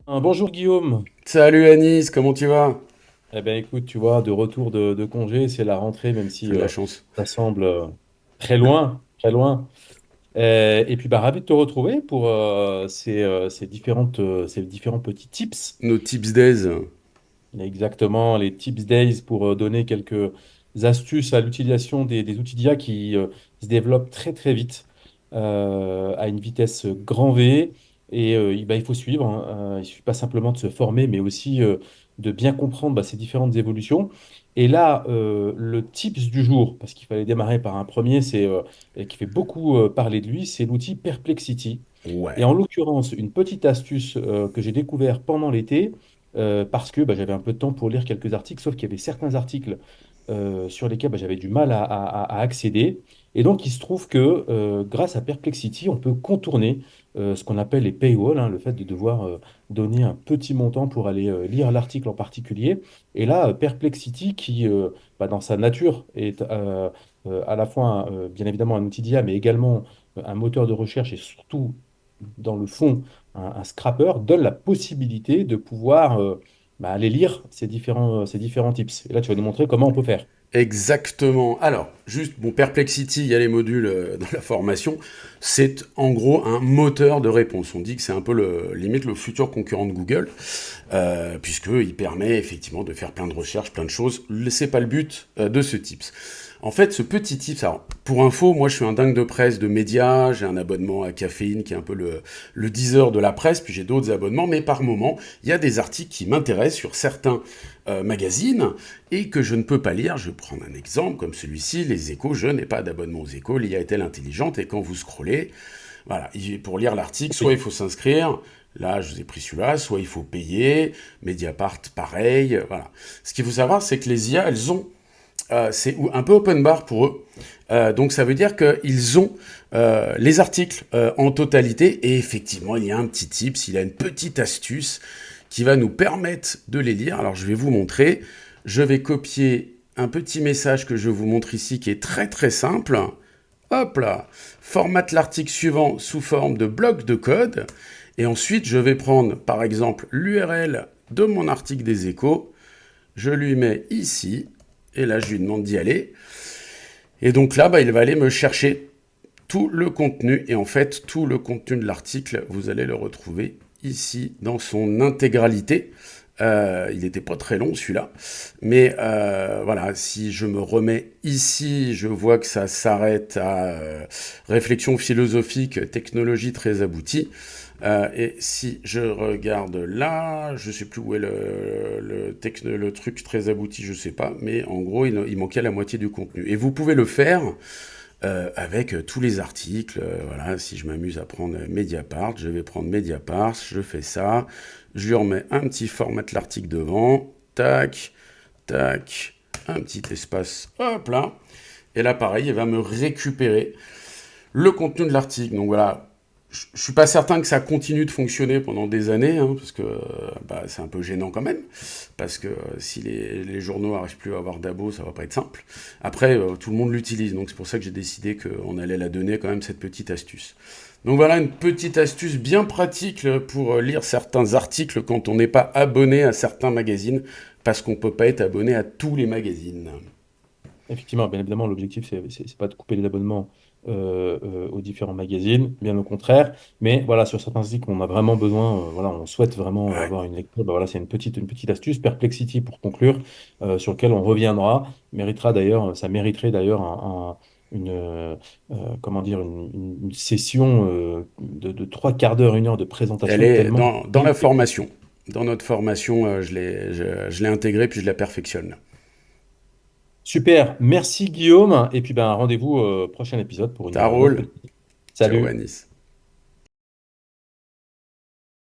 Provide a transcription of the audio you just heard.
Bonjour Guillaume. Salut Anis, comment tu vas? Eh ben écoute, tu vois, de retour de congé, c'est la rentrée, même si T'as de la chance. ça semble très loin, très loin. Et puis bah ravi de te retrouver pour ces différents petits tips. Nos tips days. Exactement, les tips days pour donner quelques astuces à l'utilisation des outils d'IA qui se développent très très vite, à une vitesse grand V. Et bah, il faut suivre, hein. Il ne suffit pas simplement de se former, mais aussi de bien comprendre bah, ces différentes évolutions. Et là, le tips du jour, parce qu'il fallait démarrer par un premier, et qui fait beaucoup parler de lui, c'est l'outil Perplexity. Et Ouais. en l'occurrence, une petite astuce que j'ai découvert pendant l'été, parce que bah, j'avais un peu de temps pour lire quelques articles, sauf qu'il y avait certains articles sur lesquels bah, j'avais du mal à accéder. Et donc, il se trouve que grâce à Perplexity, on peut contourner ce qu'on appelle les paywalls, hein, le fait de devoir donner un petit montant pour aller lire l'article en particulier. Et là, Perplexity, qui bah, dans sa nature est à la fois bien évidemment un outil d'IA, mais également un moteur de recherche et surtout dans le fond, un scrapper donne la possibilité de pouvoir bah, aller lire ces différents tips. Et là, tu vas nous montrer comment on peut faire. Exactement. Alors, juste, bon, Perplexity, il y a les modules dans la formation. C'est en gros un moteur de réponse. On dit que c'est un peu limite le futur concurrent de Google, puisqu'il permet effectivement de faire plein de recherches, plein de choses. C'est pas le but de ce tips. En fait, ce petit tips, alors, pour info, moi je suis un dingue de presse, de médias, j'ai un abonnement à Caféine qui est un peu le Deezer de la presse, puis j'ai d'autres abonnements, mais par moment, il y a des articles qui m'intéressent sur certains magazines et que je ne peux pas lire. Je vais prendre un exemple comme celui-ci, les Échos, je n'ai pas d'abonnement aux Échos, l'IA est-elle intelligente? Et quand vous scrollez, voilà, pour lire l'article, soit il faut s'inscrire, là je vous ai pris celui-là, soit il faut payer, Mediapart pareil, voilà. Ce qu'il faut savoir, c'est que les IA, elles ont c'est un peu open bar pour eux. Donc ça veut dire qu'ils ont les articles en totalité et effectivement il y a un petit tips, il y a une petite astuce qui va nous permettre de les lire. Alors je vais vous montrer. Je vais copier un petit message que je vous montre ici qui est très très simple. Hop là, formate l'article suivant sous forme de bloc de code. Et ensuite, je vais prendre par exemple l'URL de mon article des Échos. Je lui mets ici. Et là, je lui demande d'y aller. Et donc là, bah, il va aller me chercher tout le contenu. Et en fait, tout le contenu de l'article, vous allez le retrouver ici dans son intégralité. Il n'était pas très long celui-là. Mais voilà, si je me remets ici, je vois que ça s'arrête à réflexion philosophique, technologie très aboutie. Et si je regarde là, je sais plus où est le truc très abouti, je sais pas, mais en gros, il manquait la moitié du contenu. Et vous pouvez le faire avec tous les articles. Voilà, si je m'amuse à prendre Mediapart, je vais prendre Mediapart, je fais ça, je lui remets un petit format de l'article devant, tac, tac, un petit espace, hop là. Et là, pareil, il va me récupérer le contenu de l'article. Donc voilà, je suis pas certain que ça continue de fonctionner pendant des années, hein, parce que bah, c'est un peu gênant quand même, parce que si les journaux n'arrivent plus à avoir d'abos, ça va pas être simple. Après, tout le monde l'utilise, donc c'est pour ça que j'ai décidé qu'on allait la donner quand même cette petite astuce. Donc voilà une petite astuce bien pratique pour lire certains articles quand on n'est pas abonné à certains magazines, parce qu'on peut pas être abonné à tous les magazines. Effectivement, bien évidemment, l'objectif, c'est pas de couper les abonnements aux différents magazines, bien au contraire. Mais voilà, sur certains articles, on a vraiment besoin, voilà, on souhaite vraiment Ouais. avoir une lecture. Bah, voilà, c'est une petite astuce, Perplexity pour conclure, sur lequel on reviendra. Méritera d'ailleurs, ça mériterait d'ailleurs une, comment dire, une session de trois quarts d'heure, une heure de Elle présentation est tellement. dans la formation. Dans notre formation, je l'ai intégrée puis je la perfectionne. Super, merci Guillaume. Et puis ben, rendez-vous au prochain épisode pour Ça un autre roule. petit. Ciao Salut. Anis.